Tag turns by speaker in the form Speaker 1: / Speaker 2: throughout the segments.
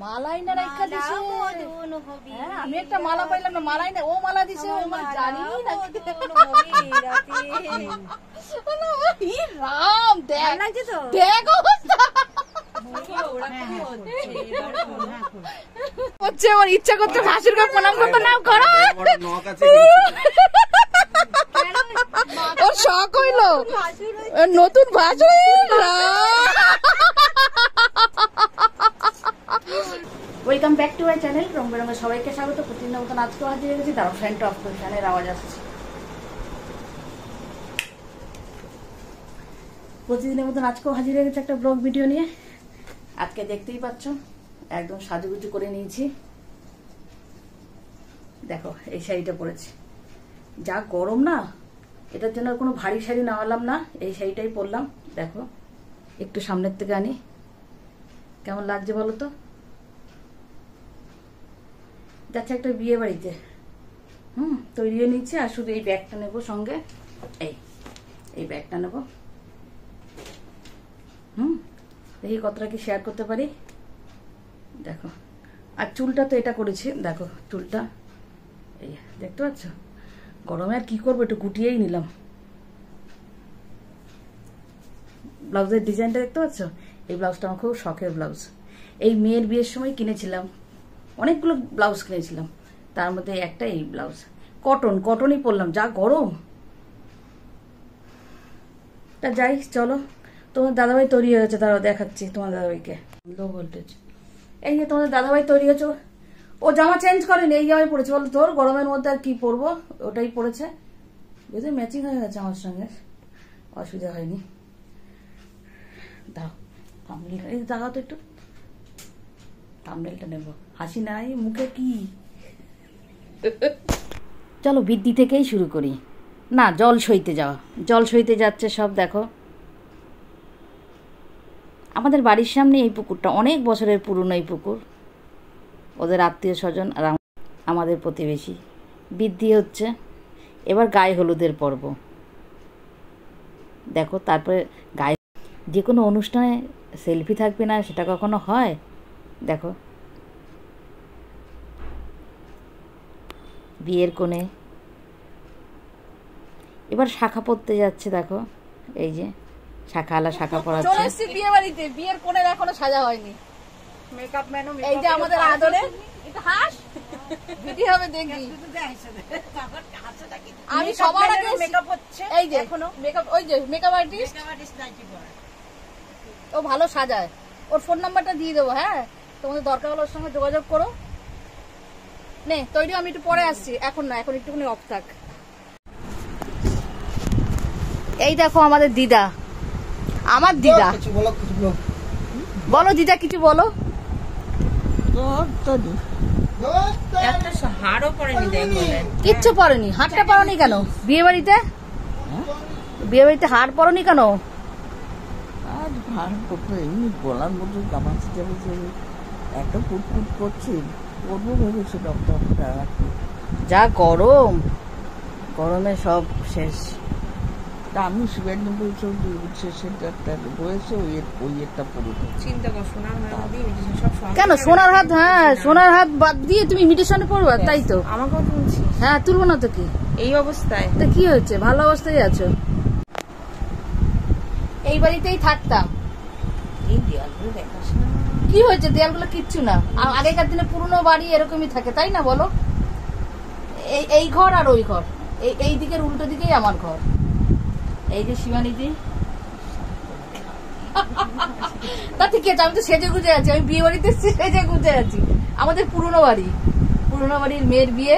Speaker 1: মালাই না রেখা দিছে। আমি একটা মালা পাইলাম না, মালাই না, ও মালা দিছে, ও মালা জানি না। রাম দেখ লাগছে তো, দেখ অবস্থা হচ্ছে। আমার ইচ্ছা করছে ভাসুরকে প্রণাম করতে, নাম করো। ওর শখ হইলো নতুন ভাসুর। Welcome back to my channel রং বেরঙের সবাইকে স্বাগত। প্রতিদিনের মতন আজকেও হাজির হয়ে গেছি। তারও ফ্যানটা অফ করে, ফ্যানের আওয়াজ আসছে। প্রতিদিনের মতন আজকেও হাজির হয়ে গেছে একটা ব্লগ ভিডিও নিয়ে। আজকে দেখতেই পাচ্ছ একদম সাজুগুজু করে নিয়েছি। দেখো এই শাড়িটা পরেছি, যা গরম না, এটার জন্য কোনো ভারী শাড়ি নেওয়ালাম না, এই শাড়িটাই পরলাম। দেখো একটু সামনের থেকে আনি, কেমন লাগছে বলো তো। যাচ্ছে একটা বিয়ে বাড়িতে, তৈরি হয়ে নিচ্ছে। আর শুধু এই ব্যাগটা নেবো সঙ্গে, এই ব্যাগটা নেবো। দেখি কতটা কি শেয়ার করতে পারি। দেখো, আর চুলটা তো এটা করেছি, দেখো চুলটা এই দেখতে পাচ্ছ। গরমে আর কি করবো, একটু গুটিয়েই নিলাম। ব্লাউজের ডিজাইনটা দেখতে পাচ্ছ, এই ব্লাউজটা আমার খুব শখের ব্লাউজ। এই মেয়ের বিয়ের সময় কিনেছিলাম, অনেকগুলো ব্লাউজ কিনেছিলাম, তার মধ্যে একটা এই ব্লাউজ। কটনই পরলাম, যা গরম। তা যাই, চলো। তোমার দাদাভাই তৈরি হয়ে গেছে, তারাও দেখাচ্ছি তোমার দাদাভাইকে। লো ভোল্টেজ, এই যে তোমাদের দাদাভাই তৈরি হয়েছে। ও জামা চেঞ্জ করেনি, এই জামাই পড়েছে। বলো তোর গরমের মধ্যে আর কি পরবো, ওটাই পড়েছে। বুঝলি ম্যাচিং হয়ে গেছে আমার সঙ্গে, অসুবিধা হয়নি। দাও থাম্বনেলটা, এই দাও তো একটু, থাম্বনেলটা নেবো। হাসি নাই মুখে কি। চলো বৃদ্ধি থেকেই শুরু করি। না, জল সইতে যাওয়া, জল সইতে যাচ্ছে সব। দেখো আমাদের বাড়ির সামনে এই পুকুরটা, অনেক বছরের পুরনো এই পুকুর। ওদের আত্মীয় স্বজন আর আমাদের প্রতিবেশী। বৃদ্ধি হচ্ছে, এবার গায়ে হলুদের পর্ব। দেখো তারপরে গায়ে যে কোনো অনুষ্ঠানে সেলফি থাকবে না সেটা কখনো হয়। দেখো বিয়ের কোণে এবার শাখা পরতে যাচ্ছে। দেখো এই যে শাখাওয়ালা শাখা পরাচ্ছে। চলে এসেছি বিয়ে বাড়িতে, বিয়ের কোণে এখনো সাজা হয়নি। মেকআপ ম্যানও এই যে আমাদের আদরে, এটা হাস ভিডিও হবে দেখি। আমি সবার আগে মেকআপ হচ্ছে, এই যে এখনো মেকআপ, ওই যে মেকআপ আর্টিস্ট ও ভালো সাজায়। ওর ফোন নাম্বারটা দিয়ে দেবো, হ্যাঁ তোমাদের দরকার হলে ওর সঙ্গে যোগাযোগ করো। নে তৈরি, আমি একটু পরে আসছি, এখন না, এখন একটুখানি অফ থাক। এই দেখো আমাদের দিদা, আমার দিদা। বলো দিদা, কিছু বলো। কিচ্ছু পরেনি, হারটা পরনি কেন বিয়ে বাড়িতে? বিয়ে বাড়িতে হার পরনি কেন?
Speaker 2: গলার মধ্যে একটা ফুটফুট করছে, করবো ভেবেছে ডক্টর।
Speaker 1: যা গরম, গরমে সব শেষ।
Speaker 2: আমি শিবানন্দ রয়েছে ওই একটা পড়েছে। চিন্তা কর, সোনার হাত
Speaker 1: কেন সোনার হাত? হ্যাঁ সোনার হাত বাদ দিয়ে তুমি ইমিটেশনে পড়বা, তাই তো?
Speaker 2: আমাকেও তুলছি।
Speaker 1: হ্যাঁ তুলবো না তো কি, এই অবস্থায় তো কি হয়েছে, ভালো অবস্থায় আছো। এই বাড়িতেই থাকতাম। এই দেয়ালগুলো দেখাস না, কি হয়েছে দেয়ালগুলো? কিচ্ছু না, আগেকার দিনে পুরনো বাড়ি এরকমই থাকে, তাই না বলো? এই ঘর আর ওই ঘর, এই দিকের উল্টো দিকেই আমার ঘর। এই যে শিবানীদি, তা ঠিক আছে, আমি তো সেজে গুজে আছি, আমি বিয়ে বাড়িতে এসেছি সেজে গুজে আছি। আমাদের পুরনো বাড়ির মেয়ের বিয়ে,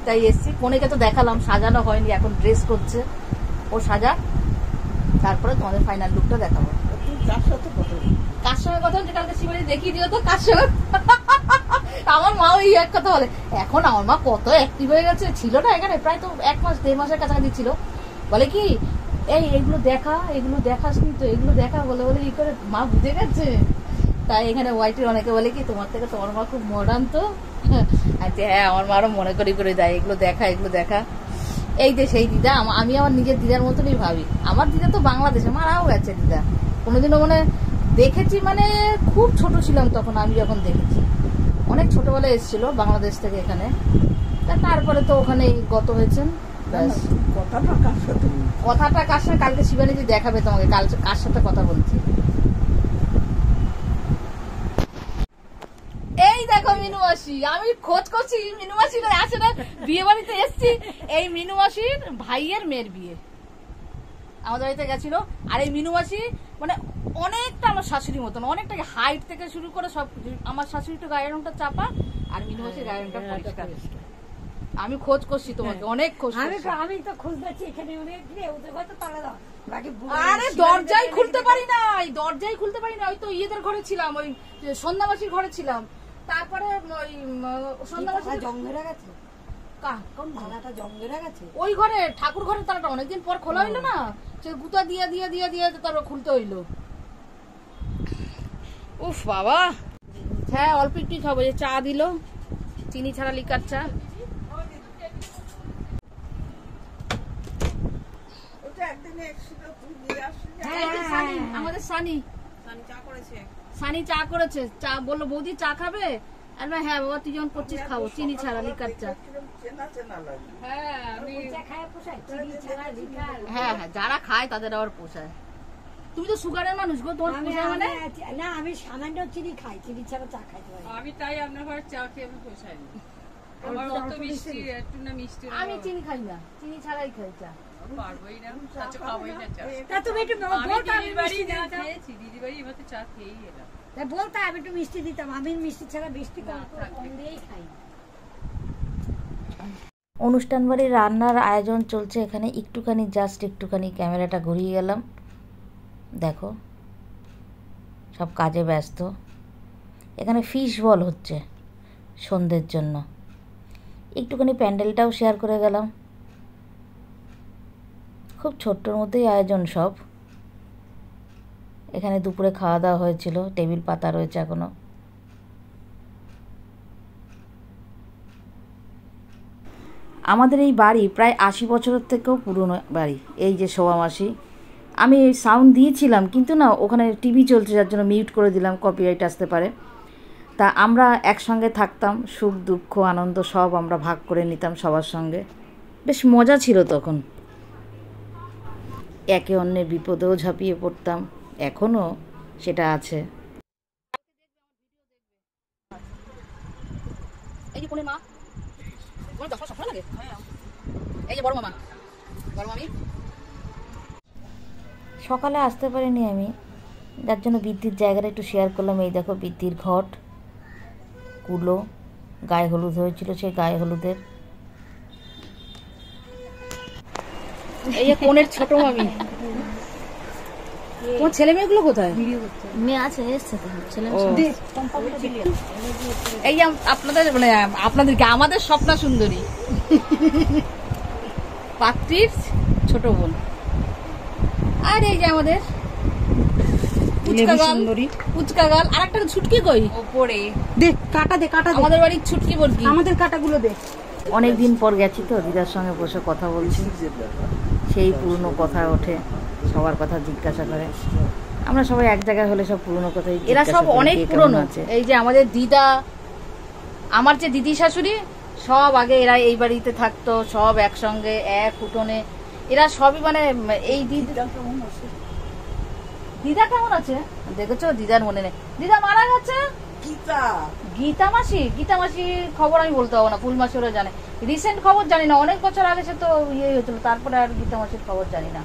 Speaker 1: তাই এসছি। কনেকে তো দেখালাম, সাজানো হয়নি, এখন ড্রেস করছে ও সাজা, তারপরে তোমাদের ফাইনাল লুকটা দেখাবো। কার সঙ্গে কথা হচ্ছে কালকে শিবানী দেখিয়ে দিও তো, কার সঙ্গে। আমার মাও এই এক কথা বলে, এখন আমার মা কত অ্যাক্টিভ হয়ে গেছে, ছিল না এখানে প্রায় তো 1 মাস 1.5 মাসের কাছাকাছি ছিল। বলে কি এগুলো দেখাসনি তো, এগুলো দেখা বলে ই করে মা বুঝে গেছে। তাই এখানে ওয়াইটির অনেকে বলে কি তোমার থেকে তোমার মা খুব মডার্ন তো। আচ্ছা হ্যাঁ, আমার মারও মনে করে দেয় এগুলো দেখা। এই যে সেই দিদা, আমি আমার নিজের দিদার মতনই ভাবি। আমার দিদা তো বাংলাদেশে মারাও গেছে দিদা, কোনোদিনও মানে দেখেছি, মানে খুব ছোট ছিলাম তখন আমি যখন দেখেছি। অনেক ছোটবেলায় এসেছিল বাংলাদেশ থেকে এখানে, তারপরে তো ওখানেই গত হয়েছেন।
Speaker 2: কথাটা কার সাথে?
Speaker 1: কথাটা কার সাথে কালকে শিবানীজি দেখাবে তোমাকে, কাল কার সাথে কথা বলছি। এই দেখো মিনু মাসি, আমি খোঁজ করছি মিনু মাসি আসে না, বিয়ে বাড়িতে এসছি। এই মিনু মাসির ভাইয়ের মেয়ের বিয়ে আমাদের বাড়িতে গেছিল। আর এই মিনু মাসি মানে অনেকটা আমার শাশুড়ি মতন, অনেকটা হাইট থেকে শুরু করে সব। আমার শাশুড়ি একটু গায়ের রংটা চাপা, আর মিনু মাসির গায়ের রংটা পরিষ্কার। আমি খোঁজ করছি তোমাকে, অনেক খোঁজ।
Speaker 3: আমি তো খোঁজ পাচ্ছি এখানে অনেক, ওদের হয়তো তালা দাও।
Speaker 1: আরে দরজাই খুলতে পারি না, দরজাই খুলতে পারি না। ওই তো ইয়েদের ঘরে ছিলাম, ওই সন্ধ্যা মাসির ঘরে ছিলাম। তারপরে ওই সন্ধ্যা মাসি
Speaker 3: জং ধরে গেছে। কোন তালাটা জং ধরে গেছে?
Speaker 1: ওই ঘরে ঠাকুর ঘরের তালাটা অনেকদিন পর খোলা হইলো না, সে গুতা দিয়ে দিয়ে দিয়ে দিয়ে তারপর খুলতে হইলো। উফ বাবা। হ্যাঁ অল্প একটু খাবো। যে চা দিল, চিনি ছাড়া লিকার চা। আমাদের সানি চা করেছে। চা বললো বৌদি চা খাবে? আর হ্যাঁ বাবা তুই যখন করছিস খাবো, চিনি ছাড়া লিকার চা। হ্যাঁ হ্যাঁ যারা খায় তাদের আবার পোষায়। তুমি তো সুগারের মানুষ গো, তোমার পোষায় মানে?
Speaker 3: না আমি সামান্য চিনি খাই, চিনি ছাড়া চা খাইতে পারি।
Speaker 4: আমি তাই আপনার ঘরে চা খেয়ে আমি পোষাই না। আমার অত মিষ্টি একটু না মিষ্টি।
Speaker 1: আমি চিনি খাই না, চিনি ছাড়াই খাই চা।
Speaker 4: পারবোই না, আচ্ছা খাবোই না চা।
Speaker 3: তা তুমি একটু বলতে, আমি
Speaker 4: বাড়ি না খেয়েছি, দিদি বাড়ি এবার তো চা খেয়েই এলাম।
Speaker 3: বলতে আমি একটু মিষ্টি দিতাম। আমি মিষ্টি ছাড়া মিষ্টি কম দিয়েই খাই।
Speaker 5: অনুষ্ঠান বাড়ির রান্নার আয়োজন চলছে এখানে। একটুখানি ক্যামেরাটা ঘুরিয়ে গেলাম, দেখো সব কাজে ব্যস্ত। এখানে ফিশ বল হচ্ছে সন্ধ্যের জন্য। একটুখানি প্যান্ডেলটাও শেয়ার করে গেলাম। খুব ছোট্টর মধ্যেই আয়োজন সব। এখানে দুপুরে খাওয়া দাওয়া হয়েছিল, টেবিল পাতা রয়েছে এখনো। আমাদের এই বাড়ি প্রায় 80 বছরের থেকেও পুরনো বাড়ি। এই যে শোভা মাসি, আমি সাউন্ড দিয়েছিলাম কিন্তু না, ওখানে টিভি চলছে যার জন্য মিউট করে দিলাম, কপিরাইট আসতে পারে। তা আমরা একসঙ্গে থাকতাম, সুখ দুঃখ আনন্দ সব আমরা ভাগ করে নিতাম সবার সঙ্গে। বেশ মজা ছিল তখন। একে অন্যের বিপদেও ঝাঁপিয়ে পড়তাম, এখনও সেটা আছে।
Speaker 1: এই যে কোনের মা, কোন দশটা সফল লাগে। এই যে বড় মামা, বড় মামি।
Speaker 5: সকালে আসতে পারিনি আমি, যার জন্য বৃদ্ধির জায়গাটা একটু শেয়ার করলাম। এই দেখো বৃদ্ধির ঘট, কুলো, গায়ে হলুদ হয়েছিল, সেই গায়ে হলুদের।
Speaker 1: এই যে কোনের ছোট মামি। তোমার ছেলে মেয়েগুলো কোথায়?
Speaker 5: মেয়ে আছে, এসছে তো ছেলে।
Speaker 1: এই যে আপনাদের মানে আপনাদেরকে আমাদের স্বপ্না সুন্দরী পাত্রীর ছোট বোন। আর এই যে আমাদের পুচকা গাল। আর একটা ছুটকি কই
Speaker 4: ওপরে
Speaker 3: দে কাটা, দে কাটা,
Speaker 1: আমাদের বাড়ির ছুটকি বর্গি।
Speaker 3: আমাদের কাটাগুলো দে।
Speaker 5: অনেকদিন পর গেছি তো, দিদার সঙ্গে বসে কথা বলছি, সেই পুরনো কথা ওঠে, সবার কথা জিজ্ঞাসা করে। আমরা সবাই এক জায়গায় হলে সব পুরনো কথাই।
Speaker 1: এরা সব অনেক পুরনো আছে। এই যে আমাদের দিদা, আমার যে দিদি শাশুড়ি, সব আগে এরা এই বাড়িতে থাকতো, সব একসঙ্গে এক উঠোনে। এরা সবই মানে এই দিদা কেমন আছে দেখেছো? দিদার মনে নেই, দিদা মারা গেছে। গীতা মাসির খবর আমি বলতে পারবো না, ফুল মাসি ওরা জানে। রিসেন্ট খবর জানি না, অনেক বছর আগে সে তো ইয়ে হয়েছিল, তারপরে আর গীতা মাসির খবর জানি না।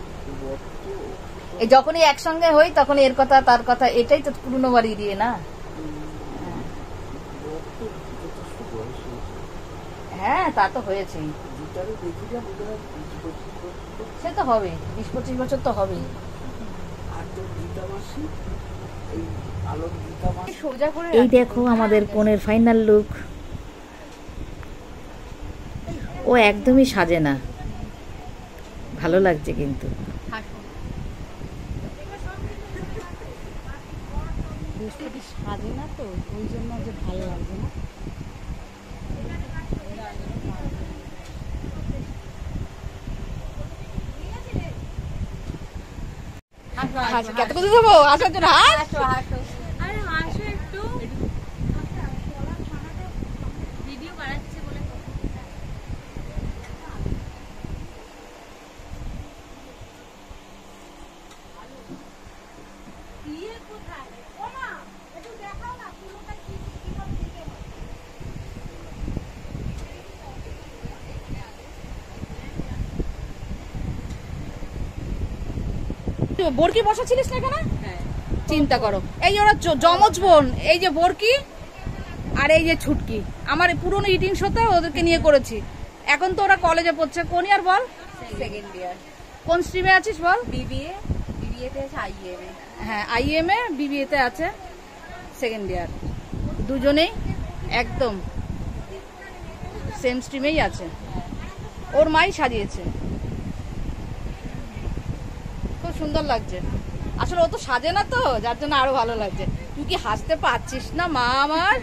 Speaker 1: এই যখনই একসঙ্গে হই তখন এর কথা তার কথা, এটাই তো পুরনো বাড়ি দিয়ে না। হ্যাঁ তা তো হয়েছেই, সে তো হবে, 20-25 বছর তো হবেই।
Speaker 5: এই দেখো আমাদের কোণের ফাইনাল লুক। ও একদমই সাজে না, ভালো লাগছে কিন্তু।
Speaker 3: সাজে না তো, ওই জন্য যে ভালো লাগছে না।
Speaker 1: কত কথা দেবো আসার জন্য? বরকি বসাছিলিস না এখানে? চিন্তা করো, এই যে ওরা যমজ বোন, এই যে বরকি আর এই যে ছুটকি, আমার পুরনো ইটিং শোতে ওদেরকে নিয়ে করেছি। এখন তো ওরা কলেজে পড়ছে। কোন ইয়ার বল?
Speaker 3: সেকেন্ড ইয়ার
Speaker 1: কোন স্ট্রিমে আছিস বল?
Speaker 3: বিবিএ তে আছে আইএম এ।
Speaker 1: হ্যাঁ, আইএম এ বিবিএ তে আছে সেকেন্ড ইয়ার। দুজনেই একদম সেম স্ট্রিমেই আছে। ওর মাই সাজিয়েছে, খুব সুন্দর লাগছে। আসলে ও তো সাজে না তো, যার জন্য আরো ভালো লাগছে। তুই কি হাসতে পারছিস না মা আমার?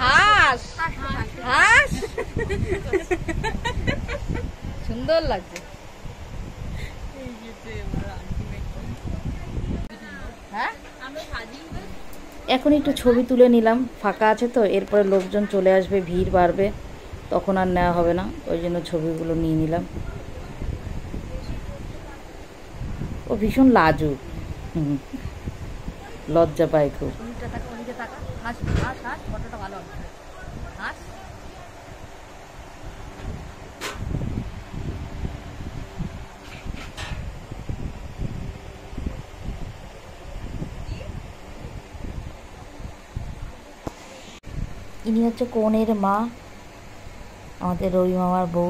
Speaker 1: হাস হাস, সুন্দর লাগছে। হ্যাঁ,
Speaker 5: এখন একটু ছবি তুলে নিলাম, ফাঁকা আছে তো, এরপরে লোকজন চলে আসবে, ভিড় বাড়বে, তখন আর নেওয়া হবে না, ওই জন্য ছবিগুলো নিয়ে নিলাম। ও ভীষণ লাজুক, লজ্জা পায় খুব।
Speaker 1: হাস হাস হাস, ফটোটা ভালো হবে। হাস,
Speaker 5: ইনি হচ্ছে কনের মা, আমাদের রবি মামার বউ।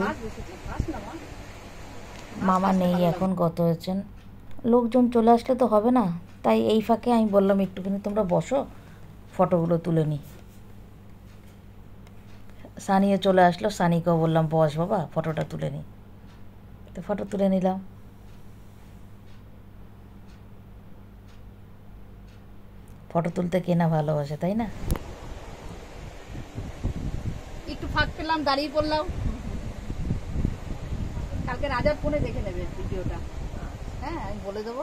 Speaker 5: মামা নেই এখন, গত হয়েছেন। লোকজন চলে আসলে তো হবে না, তাই এই ফাঁকে আমি বললাম একটুখানি তোমরা বসো, ফটোগুলো তুলে নিই। সানিও চলে আসলো, সানিকেও বললাম বস বাবা, ফটোটা তুলে নিই। তো ফটো তুলে নিলাম। ফটো তুলতে কে না ভালোবাসে, তাই না?
Speaker 1: একটু ফাঁক পেলাম, দাঁড়িয়ে পড়লাম। কালকে রাজার ফোনে দেখে নেবে ভিডিওটা। হ্যাঁ, আমি বলে দেবো।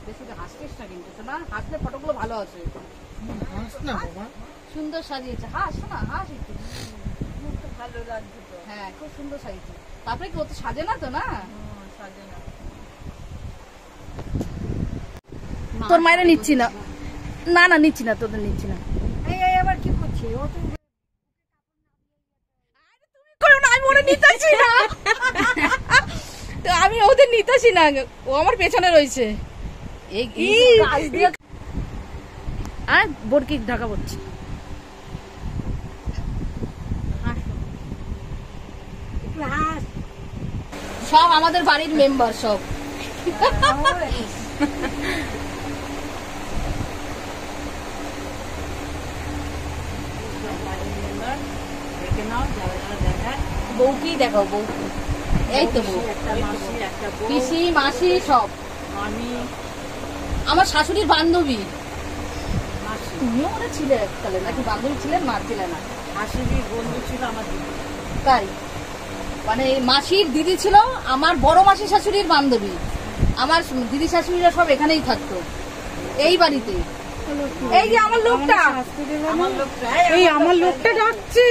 Speaker 1: বেশি হাসছিস না কিন্তু, না হাসলে ফটোগুলো ভালো আসে। সুন্দর সাজিয়েছে, হাস না, হাস একটু, ভালো লাগছে তো। হ্যাঁ, খুব সুন্দর সাজিয়েছে। তারপরে কি ও তো সাজে না তো? না সাজে না। তোর মায়েরা নিচ্ছি না, না না নিচ্ছি না, তোদের নিচ্ছি না।
Speaker 2: এই আবার কি করছে ও? তো
Speaker 1: আমি ওরা নিতেছি না, তো আমি ওদের নিতেছি না, ও আমার পেছনে রয়েছে। আর বরকি ঢাকা পড়ছে। সব আমাদের বাড়ির মেম্বার সব। বউ কি দেখাও? বউ এই তো বউ, পিসি মাসি সব। আমার শাশুড়ির বান্ধবী। তুমিও মনে ছিলে এককালে, নাকি বান্ধবী ছিলেন? মা ছিলেন না,
Speaker 2: শাশুড়ির বন্ধু ছিল আমার দিদি।
Speaker 1: তাই মানে মাসির দিদি ছিল আমার বড় মাসির শাশুড়ির বান্ধবী। আমার দিদি শাশুড়িরা সব এখানেই থাকতো, এই বাড়িতে। এই যে আমার লোকটা,
Speaker 2: এই আমার লোকটা ডাকছে।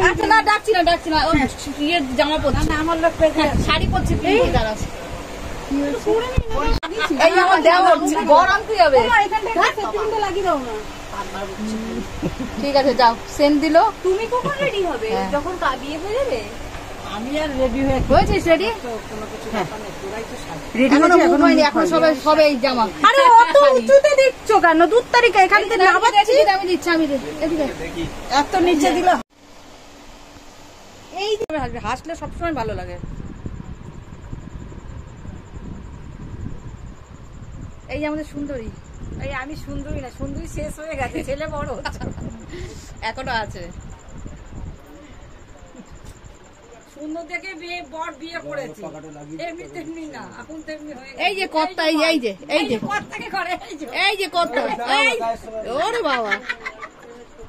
Speaker 1: আচ্ছা না, ডাকছি না, ডাকছি না, ইয়ে জামা পরছি,
Speaker 2: আমার লোকটা
Speaker 1: শাড়ি পরছি। দাঁড়াচ্ছি, এই যে আমার দেওয়া বর আনতে যাবে।
Speaker 2: লাগিয়ে দাও না।
Speaker 1: ঠিক আছে, যাও। সেন্ট দিল।
Speaker 3: তুমি কখন রেডি হবে? যখন বিয়ে হয়ে যাবে।
Speaker 2: আমি আর রেডি হয়ে
Speaker 1: হয়েছিস রেডি?
Speaker 2: কোনো কিছু ব্যাপার নেই, তোরাই তো সাজ।
Speaker 1: এখনো বুক হয়নি, এখন সবে সবে এই জামা।
Speaker 2: আরে অত উঁচুতে দিচ্ছ কেন? 2 তারিখে এখান থেকে নামাচ্ছি।
Speaker 1: আমি দিচ্ছি, আমি এদিকে
Speaker 2: এত নিচে দিল।
Speaker 1: এই হাসবে, হাসলে সবসময় ভালো লাগে। এই আমাদের সুন্দরী।
Speaker 2: এই আমি সুন্দরী না, সুন্দরী শেষ হয়ে গেছে, ছেলে বড় হচ্ছে।
Speaker 1: এখনো আছে।
Speaker 2: সুন্দর দেখে বিয়ে করেছি, এমনি তেমনি না, এখন তেমনি হয়ে গেছে।
Speaker 1: এই যে কর্তা, এই যে
Speaker 2: কর্তাকে করে,
Speaker 1: এই যে কর্তা, এই ওরে বাবা,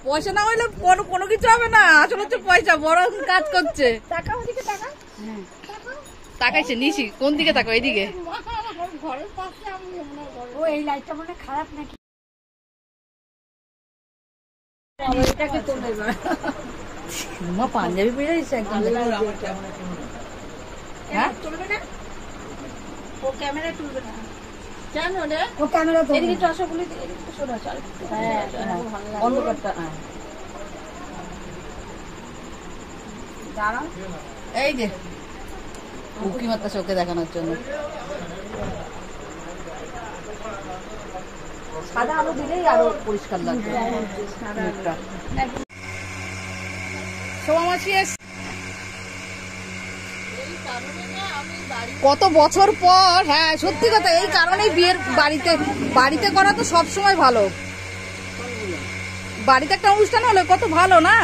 Speaker 1: পয়সা না হইলে কোনো কিছু হবে না। আসলে হচ্ছে পয়সা বড় কাজ করছে।
Speaker 2: টাকা ওদিকে টাকা
Speaker 1: তাকাইছে নিশি, কোন দিকে তাকাও? এইদিকে।
Speaker 2: ঘরের পাশে আমি। ও এই লাইটটা মনে খারাপ নাকি? এটাকে তোলে না।
Speaker 1: মা পাঞ্জাবি পরে যাচ্ছে একদম। হ্যাঁ,
Speaker 2: তুলবে না, ও ক্যামেরা তুলবে না।
Speaker 1: কেন রে?
Speaker 2: ও ক্যামেরা তুলবে।
Speaker 1: এদিকে একটু আসো, বলি একটু সরে আসো। হ্যাঁ, অন্ধকারটা। হ্যাঁ, দাঁড়াও। এই যে উকি মাত্রা চোখে দেখানোর জন্য। সাদা আলো দিলেই আরো পরিষ্কার লাগবে মুখটা। শোভা মাসি কত বছর পর, হ্যাঁ সত্যি কথা, এই কারণেই বিয়ের বাড়িতে করা তো সবসময় ভালো। বাড়িতে একটা অনুষ্ঠান হলে কত ভালো না?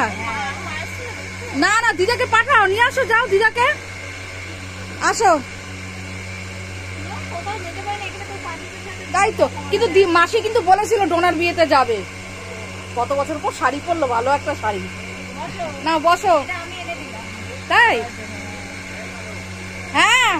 Speaker 1: না না, দিদাকে পাঠাও, নিয়ে আসো, যাও দিদাকে, আসো। তাই তো, কিন্তু মাসি কিন্তু বলেছিল ডোনার বিয়েতে যাবে। কত বছর পর শাড়ি পরলো, ভালো একটা শাড়ি। না বসো। তাই? হ্যাঁ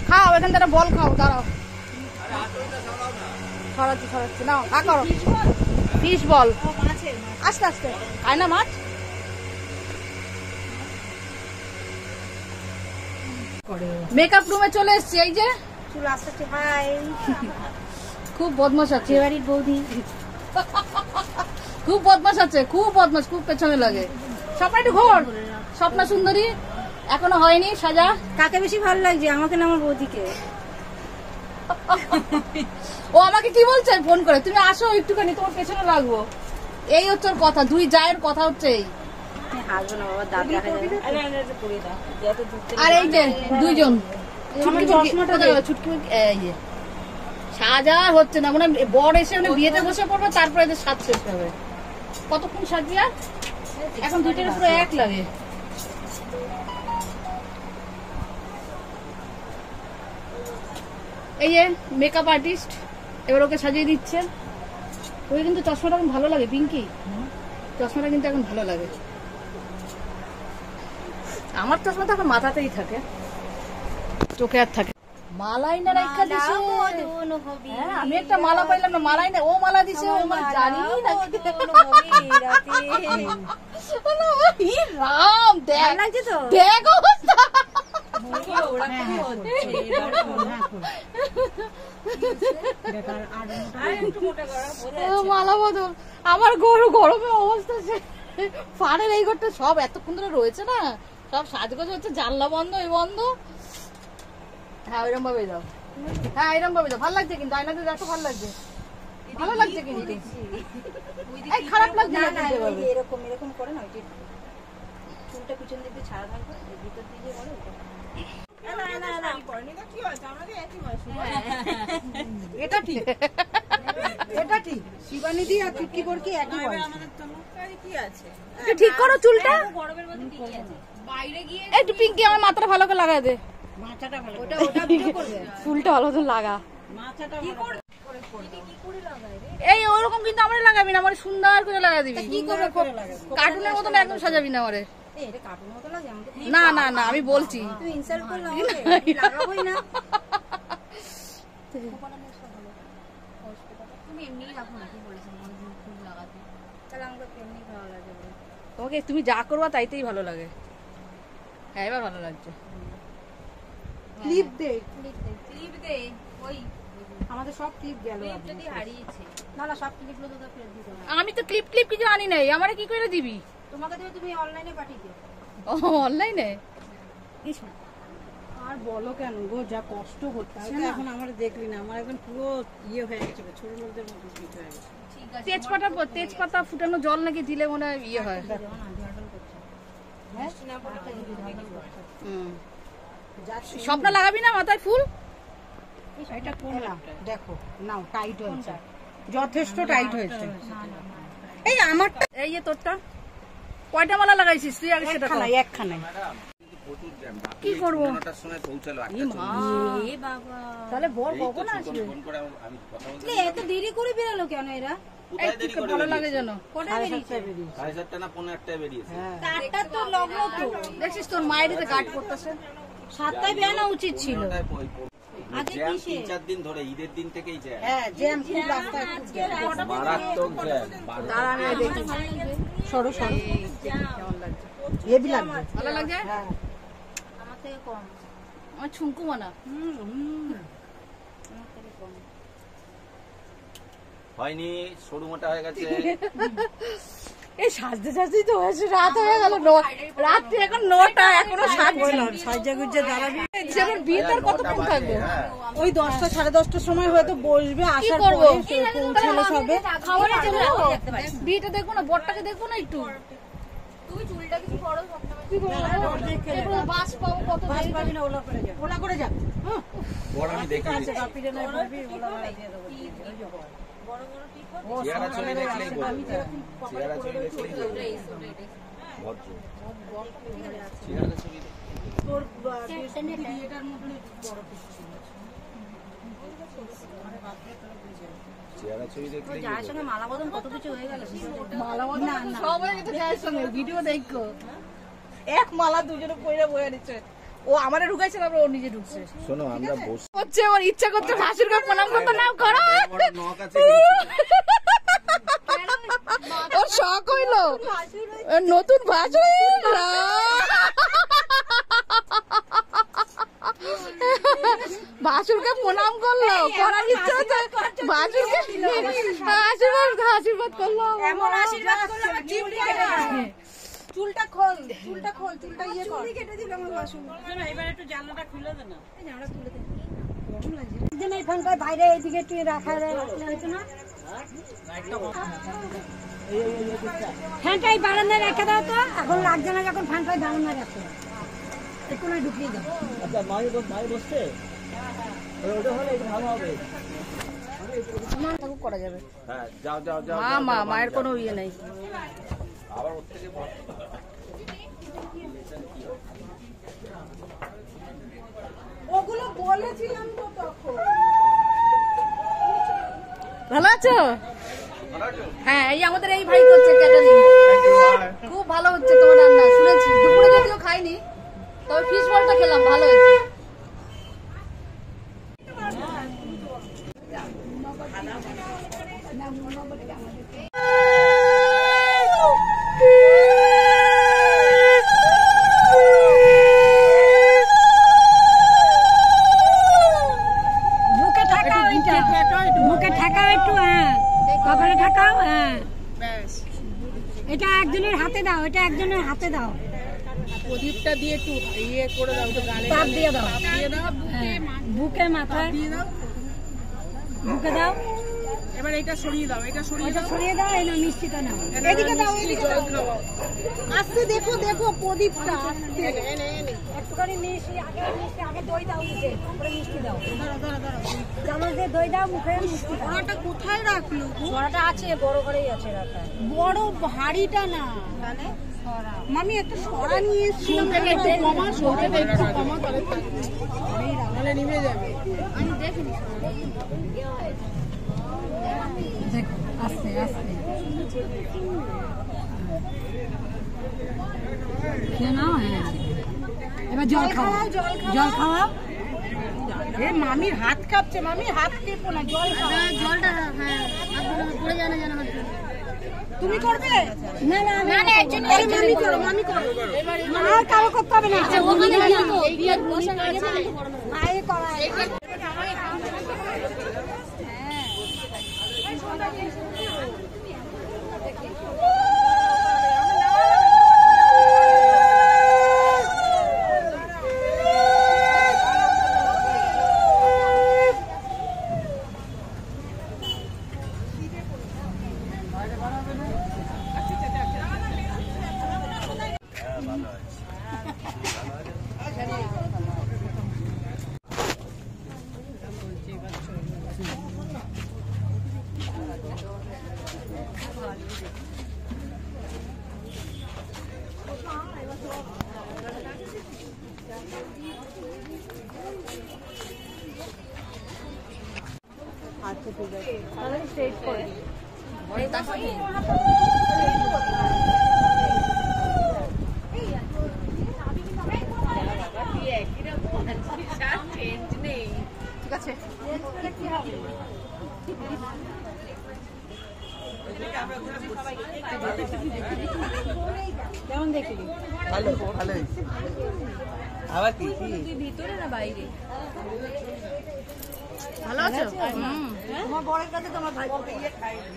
Speaker 1: খাও, এখান থেকে বল খাও, দাঁড়াও সরাচ্ছি নাও, হা করো। ফিশ বল, আস্তে আস্তে খায় না মাছ। মেকআপ রুমে চলে এসছি, এই যে
Speaker 3: চুল আসছে। হাই,
Speaker 1: খুব বদমাশ আছে
Speaker 3: বাড়ির বৌদি।
Speaker 1: খুব বদমাশ আছে, খুব বদমাশ, খুব পেছনে লাগে। স্বপ্না একটু ঘোর, স্বপ্না সুন্দরী এখনো হয়নি সাজা।
Speaker 3: কাকে বেশি ভালো লাগছে, আমাকে না আমার বৌদিকে?
Speaker 1: ও আমাকে কি বলছে ফোন করে, তুমি আসো একটুখানি, তোমার পেছনে লাগবো। এই হচ্ছে ওর কথা, দুই জায়ের কথা হচ্ছে এই।
Speaker 3: হাসবো না বাবা, দাঁত দেখা যাবে।
Speaker 1: আর এই যে দুইজন ছুটকি, এই যে সাজা হচ্ছে না, মানে বর এসে মানে বিয়েতে বসে পড়বে, তারপরে এদের সাজ শেষ হবে। কতক্ষণ সাজবি আর? এখন দুইটার পুরো এক লাগে। এই যে মেকআপ আর্টিস্ট এবার ওকে সাজিয়ে দিচ্ছে। ওই কিন্তু চশমাটা এখন ভালো লাগে, পিঙ্কি চশমাটা কিন্তু এখন ভালো লাগে। আমার চশমা তো এখন মাথাতেই থাকে, চোখে আর থাকে। মালাই না রাখা দিছে। হ্যাঁ, আমি একটা মালা পাইলাম না, মালাই না, ও মালা দিছে, ও মালা জানি না। রাম দেখ
Speaker 3: লাগছে তো,
Speaker 1: দেখ অবস্থা। মালা বদল, আমার গরমে অবস্থা, ফানের এই ঘরটা সব এতক্ষণ ধরে রয়েছে না, সব সাজগোজ হচ্ছে, জানলা বন্ধ, এই বন্ধ। হ্যাঁ ওইরকম ভাবে দাও, হ্যাঁ এরকম ভাবে দাও, ভালো লাগছে কিন্তু, আয়নাতে দেখো ভালো লাগছে, ভালো লাগছে কিন্তু। এই খারাপ লাগছে না কিন্তু এভাবে।
Speaker 3: এরকম এরকম করে না, ওই চুলটা পিছন দিকে ছাড়া থাকবে, ভিতর দিকে বলে
Speaker 2: এটা ঠিক, এটা ঠিক। শিবানিদি আর চুটকি বরকি একই বয়স।
Speaker 1: ঠিক করো চুলটা, একটু পিঙ্কি আমার মাথাটা ভালো করে লাগাই দে,
Speaker 2: মাথাটা ভালো, ওটা ভিডিও করবে,
Speaker 1: চুলটা ভালো করে লাগা।
Speaker 2: মাথাটা
Speaker 1: এই ওরকম কিন্তু আমারে লাগাবি না, আমার সুন্দর করে লাগা দিবি।
Speaker 2: কি করে
Speaker 1: কার্টুনের মতন একদম সাজাবি না আমারে।
Speaker 3: এটা কার্টুন মতো লাগে আমাকে।
Speaker 1: না না না, আমি বলছি
Speaker 3: তুই ইনসাল্ট করলে আমাকে, লাগাবোই না।
Speaker 4: তুমি এমনি রাখো না, কি বলেছেন ফুল লাগাতে?
Speaker 3: তাহলে আমাকে কেমনি ভালো লাগে বলো?
Speaker 1: তোমাকে তুমি যা করবা তাইতেই ভালো লাগে। হ্যাঁ এবার ভালো লাগছে।
Speaker 2: ক্লিপ দে,
Speaker 4: ক্লিপ দে, ওই
Speaker 2: আমাদের সব ক্লিপ গেল।
Speaker 4: যদি হারিয়েছে।
Speaker 3: না না, সব ক্লিপগুলো তোকে ফেরত দিতে হবে।
Speaker 1: আমি তো ক্লিপ কিছু আনি নাই, আমারে কি করে দিবি?
Speaker 3: তোমাকে দেবে, তুমি অনলাইনে পাঠিয়ে দিও।
Speaker 1: ও অনলাইনে?
Speaker 2: আর বলো কেন গো, যা কষ্ট হচ্ছে এখন। আমার দেখলি না, আমার একদম পুরো ইয়ে হয়ে গেছে, ছোট লোকদের মতো পিঠ হয়ে গেছে।
Speaker 1: তেজপাতা ফুটানো জল নাকি দিলে মনে হয় ইয়ে হয়। স্বপ্ন লাগাবি না মাথায় ফুল?
Speaker 2: এটা কোনটা দেখো, নাও টাইট হয়েছে, যথেষ্ট টাইট হয়েছে। এই আমারটা,
Speaker 1: এই যে তোরটা কয়টা মালা লাগাইছিস তুই আগে সেটা কর।
Speaker 2: একখানায়
Speaker 1: কি করবো?
Speaker 3: এ বাবা,
Speaker 1: তাহলে বর কখন আসবে?
Speaker 3: এত দেরি করে বেরোলো কেন এরা?
Speaker 1: ভালো লাগে যেন।
Speaker 3: কোথায় বেরিয়েছে?
Speaker 6: 7:30 না 5:30 বেরিয়েছে।
Speaker 3: কাঠটা তো লগ্ন তো,
Speaker 1: দেখছিস তোর মায়ের গার্ড করতেছে।
Speaker 3: 7টায় বেরোনো উচিত ছিল। আগে
Speaker 6: জ্যাম
Speaker 3: কিসে?
Speaker 6: 3-4 দিন ধরে, ঈদের দিন থেকেই জ্যাম।
Speaker 2: হ্যাঁ, জ্যাম খুব রাস্তায়,
Speaker 6: মারাত্মক জ্যাম।
Speaker 1: দাঁড়া আমি দেখি।
Speaker 2: সরো সরো,
Speaker 1: কেমন লাগছে?
Speaker 2: হেভি লাগবে।
Speaker 1: ভালো লাগছে?
Speaker 2: হ্যাঁ,
Speaker 3: আমার থেকে কম।
Speaker 1: আমার ছুঙ্কু মানা
Speaker 3: আমার থেকে কম।
Speaker 6: হয়নি, সরু মোটা হয়ে গেছে।
Speaker 1: এই সাজতে সাজতেই তো হয়েছে, রাত হয়ে গেল। রাত্রি এখন 9টা, এখনো
Speaker 2: সাজা গুজে দাঁড়াবি।
Speaker 1: যেমন বিয়েতে আর কতক্ষণ থাকবো?
Speaker 2: ওই 10টা 10:30টার সময় হয়তো বসবে, আসার
Speaker 1: করবো?
Speaker 2: পরে পৌঁছালো সবে।
Speaker 1: খাবারে যাবো, বিয়েটা দেখবো না, বরটাকে দেখবো না একটু?
Speaker 3: তুমি চুলটা কিছু করো
Speaker 1: কি করবো? এরপরে বাস পাবো কত দেরি করে?
Speaker 2: ওলা করে যাবে। হ্যাঁ
Speaker 6: বড় আমি দেখে দিচ্ছি।
Speaker 2: বাপিরে নাই বলবি, ওলা করে দিয়ে দেবো।
Speaker 3: বড় বড় ঠিক
Speaker 6: চেহারা ছবি দেখলেই বলবো। চেহারা ছবি দেখলেই বলবো। ভদ্র। চেহারা ছবি দেখলেই।
Speaker 2: তোর বিয়েটার মতন বড় পিস ছিল।
Speaker 6: চেহারা ছবি দেখলেই
Speaker 3: যার সঙ্গে মালা বদন কত কিছু হয়ে গেল।
Speaker 1: মালা মালা সব হয়ে গেছে যার সঙ্গে। ভিডিও দেখো, এক মালা দুজনে পয়রা বয়ে নিচ্ছে। ও আমারে ঢুকাইছে, তারপর ও নিজে ঢুকছে।
Speaker 6: শোনো, আমরা বস
Speaker 1: হচ্ছে আমার ইচ্ছা করছে ভাসুরকে প্রণাম করতে, নাম করো।
Speaker 6: বড় নখ আছে।
Speaker 1: ওর শখ হইলো নতুন ভাসুর। ভাসুরকে প্রণাম করলো, করার ইচ্ছা হচ্ছে ভাসুরকে আশীর্বাদ করলো।
Speaker 2: এমন আশীর্বাদ করলো আমার চুলটা কেটে গেছে। চুলটা খোল, চুলটা খোল, চুলটা ইয়ে কর। চুলই কেটে দিল আমার বাসু। না এবার একটু জানলাটা খুলে দে না। এই জানলাটা খুলে দে। গরম লাগছে। দিন এই ফোনটা বাইরে এইদিকে তুই রাখা হয়েছে না? ফ্যানটাই বারান্দায় রেখে দাও তো, এখন লাগছে না যখন ফ্যানটাই বারান্দায় রাখো। এখানে ঢুকিয়ে দাও।
Speaker 7: আচ্ছা মাই বসছে ওটা হলে একটু ভালো হবে।
Speaker 1: করা যাবে।
Speaker 6: হ্যাঁ, যাও যাও যাও।
Speaker 1: মায়ের কোনো ইয়ে নেই।
Speaker 6: আবার ওর থেকে বড়।
Speaker 2: ওগুলো বলেছিলাম তো তখন।
Speaker 1: ভালো আছো? হ্যাঁ, এই আমাদের এই ভাই করছে ক্যাটারিং। খুব ভালো হচ্ছে তোমার রান্না, শুনেছি। দুপুরে যদিও খাইনি, তবে ফিশ বলটা খেলাম, ভালো হয়েছে।
Speaker 2: বুকে ঠাকাও এটা, বুকে ঠাকাও একটু, হ্যাঁ কপালে ঠাকাও, হ্যাঁ এটা একজনের হাতে দাও, এটা একজনের হাতে দাও।
Speaker 1: প্রদীপটা দিয়ে একটু ইয়ে করে দাও, তো গালে
Speaker 2: তাপ দিয়ে দাও,
Speaker 1: দিয়ে দাও।
Speaker 2: হ্যাঁ, বুকে মাথায় বুকে দাও।
Speaker 1: এবার এটা সরিয়ে দাও, এটা সরিয়ে
Speaker 2: ওটা ছড়িয়ে দাও। এই না মিষ্টিটা নাও, এদিকে দাও, এদিকে দাও। আস্তে দেখো, দেখো প্রদীপটা আস্তে। একটুখানি মিষ্টি আগে দই দাও মুখে, তারপরে মিষ্টি দাও। চামচ দিয়ে দই দাও মুখে, মিষ্টি দাও। ওটা কোথায় রাখলো? ছড়াটা আছে, বড় করেই আছে রাখা। বড় ভারীটা না, তাহলে মামি একটা সরা নিয়ে এসেছিলাম।
Speaker 1: একটু কমা, সরষেটা একটু কমা, তাহলে নিভে যাবে। আমি দেখিনি।
Speaker 2: দেখো আস্তে আস্তে খেয়ে নাও। হ্যাঁ, এবার জল খাওয়াও, জল খাওয়াও। মামির হাত কাঁপছে, মামি হাত কেঁপো না, জল খাওয়াও।
Speaker 3: জলটা হ্যাঁ পড়ে যায় না যেন আমার।
Speaker 2: তুমি করবে? না না না, মামি করো, মামি করো। আর কারো করতে হবে না।
Speaker 3: ওখানে গিয়ে তো বিয়ে বসা হয়ে গেছে।
Speaker 2: আয় করা।
Speaker 1: ঠিক আছে।
Speaker 2: কেমন দেখলি?
Speaker 7: ভালো ভালোই
Speaker 6: আবার কি
Speaker 4: তুই ভিতরে না বাইরে?
Speaker 1: ভালো আছো?
Speaker 2: তোমার বরের কাছে তোমার ভাই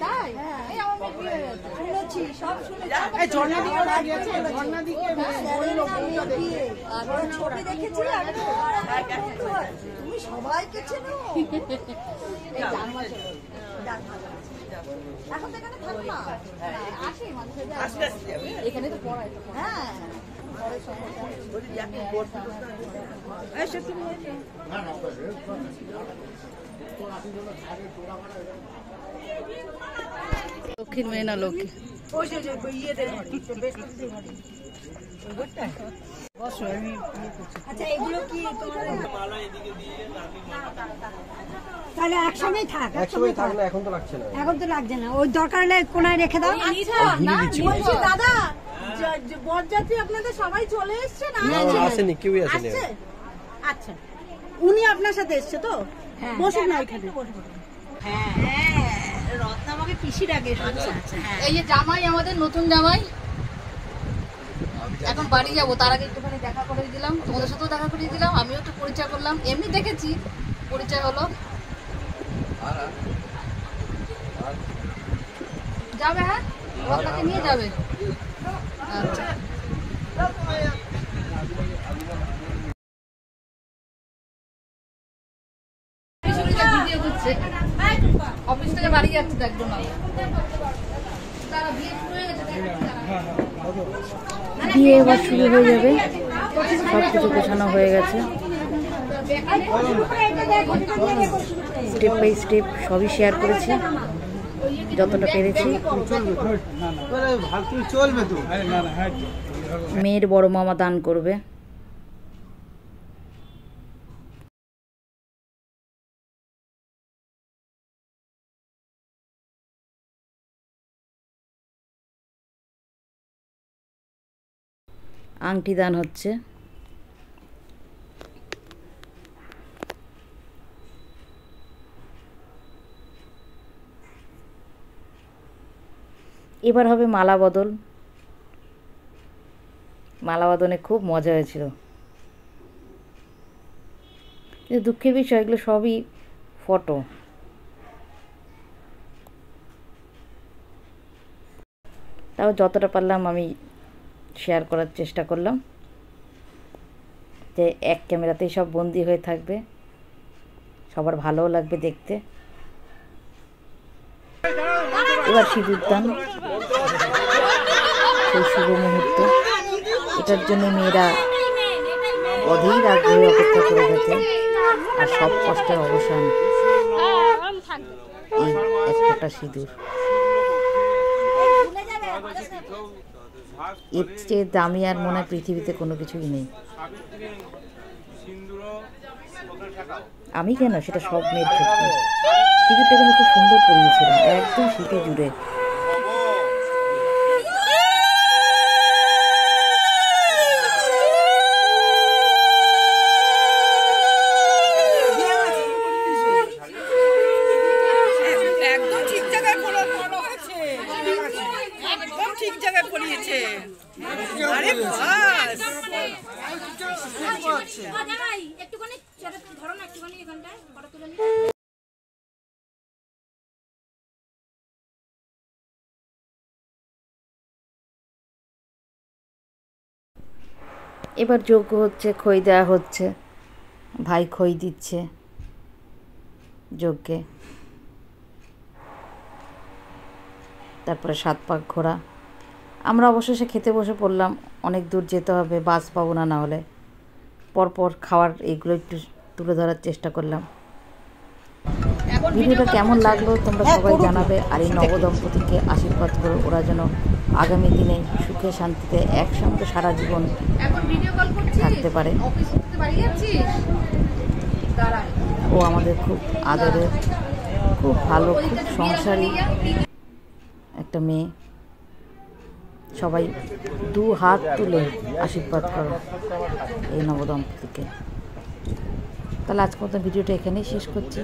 Speaker 1: তাই? এই আমার মেয়ের বিয়ে হয়ে গেছে।
Speaker 2: শুনেছি, সব শুনেছি। আর ওর ছবি দেখেছি আর তুমি সবাইকে চেনো।
Speaker 1: এই জানুয়ারি চলে।
Speaker 2: এখন তো এখানে থাকো না।
Speaker 1: আসি মাঝে সাঝে আসি।
Speaker 6: আস্তে আস্তে যাবে।
Speaker 1: এখানে তো পড়ায় তো।
Speaker 2: হ্যাঁ
Speaker 1: লক্ষ্মীর মেয়ে না লক্ষ্মী।
Speaker 2: আচ্ছা এগুলো কি তোমার তাহলে একসঙ্গেই থাক
Speaker 7: একসময় থাকলে এখন তো লাগছে না।
Speaker 2: এখন তো লাগছে না ওই দরকার হলে কোনায় রেখে দাও
Speaker 1: আচ্ছা না
Speaker 2: বলছি দাদা বরযাত্রী আপনাদের সবাই চলে এসছে না
Speaker 7: না, আসেনি, কেউই আসেনি।
Speaker 2: আসছে? আচ্ছা উনি আপনার সাথে এসছে তো বসুন না এখানে রত্ন আমাকে পিসি ডাকে
Speaker 1: এই যে জামাই আমাদের নতুন জামাই, এখন বাড়ি যাবো, তার আগে একটুখানি দেখা করে দিলাম, তোমাদের সাথেও দেখা করিয়ে দিলাম, আমিও একটু পরিচয় করলাম, এমনি দেখেছি পরিচয় হলো। যাবে? হ্যাঁ, রত্নাকে নিয়ে যাবে। আচ্ছা ভিডিও করছে, অফিস থেকে বাড়ি যাচ্ছে তো একদম। তারা বিয়ে শুরু হয়ে গেছে।
Speaker 5: বিয়ে এবার শুরু হয়ে যাবে, সব কিছু গোছানো হয়ে গেছে, স্টেপ বাই স্টেপ সবই শেয়ার করেছি যতটা পেরেছি।
Speaker 7: চলবে তো।
Speaker 5: মেয়ের বড় মামা দান করবে। আংটি দান হচ্ছে। এবার হবে মালা বদল। মালা বদনে খুব মজা হয়েছিল, কিন্তু দুঃখের বিষয় এগুলো সবই ফটো। তাও যতটা পারলাম আমি শেয়ার করার চেষ্টা করলাম, যে এক ক্যামেরাতেই সব বন্দি হয়ে থাকবে, সবার ভালোও লাগবে দেখতে। এবার সিঁদুর দান, সেই শুভ মুহূর্ত, এটার জন্য মেয়েরা অধীর আগ্রহে অপেক্ষা করে গেছে। আর সব কষ্টের অবসান এই এক ফোঁটা সিঁদুর। এর চেয়ে দামি আর মনে হয় পৃথিবীতে কোনো কিছুই নেই। আমি কেন, সেটা সব মেয়ের ক্ষেত্রে। সিঁদুরটা কিন্তু খুব সুন্দর পরিয়েছিলাম, একদম শীতে জুড়ে।
Speaker 8: একদম ঠিক জায়গায় পড়েছে, একদম ঠিক জায়গায় পড়িয়েছে। আরে বাস
Speaker 2: একটুখানি ধরো না, একটুখানি এখানটায় ফটো তুলে নিই।
Speaker 5: এবার যজ্ঞ হচ্ছে, খই দেওয়া হচ্ছে, ভাই খই দিচ্ছে যজ্ঞে। তারপরে 7 পাক ঘোরা। আমরা অবশেষে খেতে বসে পড়লাম, অনেক দূর যেতে হবে, বাস পাবো না, না হলে। পরপর খাওয়ার এইগুলো একটু তুলে ধরার চেষ্টা করলাম। ভিডিওটা কেমন লাগলো তোমরা সবাই জানাবে। আর এই নবদম্পতিকে আশীর্বাদ করো, ওরা যেন আগামী দিনে সুখে শান্তিতে একসঙ্গে সারা জীবন থাকতে পারে। ও আমাদের খুব আদরের, খুব ভালো, খুব সংসারী একটা মেয়ে। সবাই 2 হাত তুলে আশীর্বাদ করো এই নবদম্পতিকে। তাহলে আজকের মতো ভিডিওটা এখানেই শেষ করছি।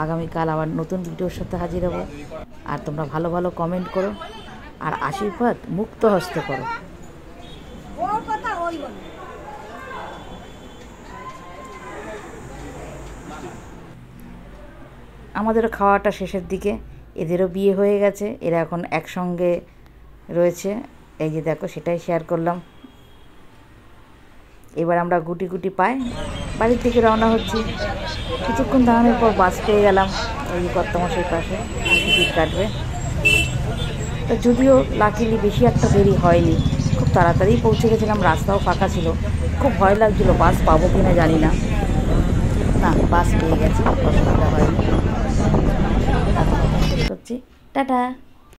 Speaker 5: আগামীকাল আবার নতুন ভিডিওর সাথে হাজির হব। আর তোমরা ভালো ভালো কমেন্ট করো আর আশীর্বাদ মুক্ত হস্তে করো। আমাদেরও খাওয়াটা শেষের দিকে, এদেরও বিয়ে হয়ে গেছে, এরা এখন একসঙ্গে রয়েছে। এই যে দেখো, সেটাই শেয়ার করলাম। এবার আমরা গুটি গুটি পাই বাড়ির থেকে রওনা হচ্ছি। কিছুক্ষণ দাঁড়ানোর পর বাস পেয়ে গেলাম, এই কর্তামশাইয়ের পাশে টিকিট কাটবে। তো যদিও লাকিলি বেশি একটা দেরি হয়নি, খুব তাড়াতাড়ি পৌঁছে গেছিলাম, রাস্তাও ফাঁকা ছিল। খুব ভয় লাগছিলো বাস পাবো কিনা জানি না, না বাস পেয়ে গেছি, অসুবিধা হয়নি। করছি, টাটা।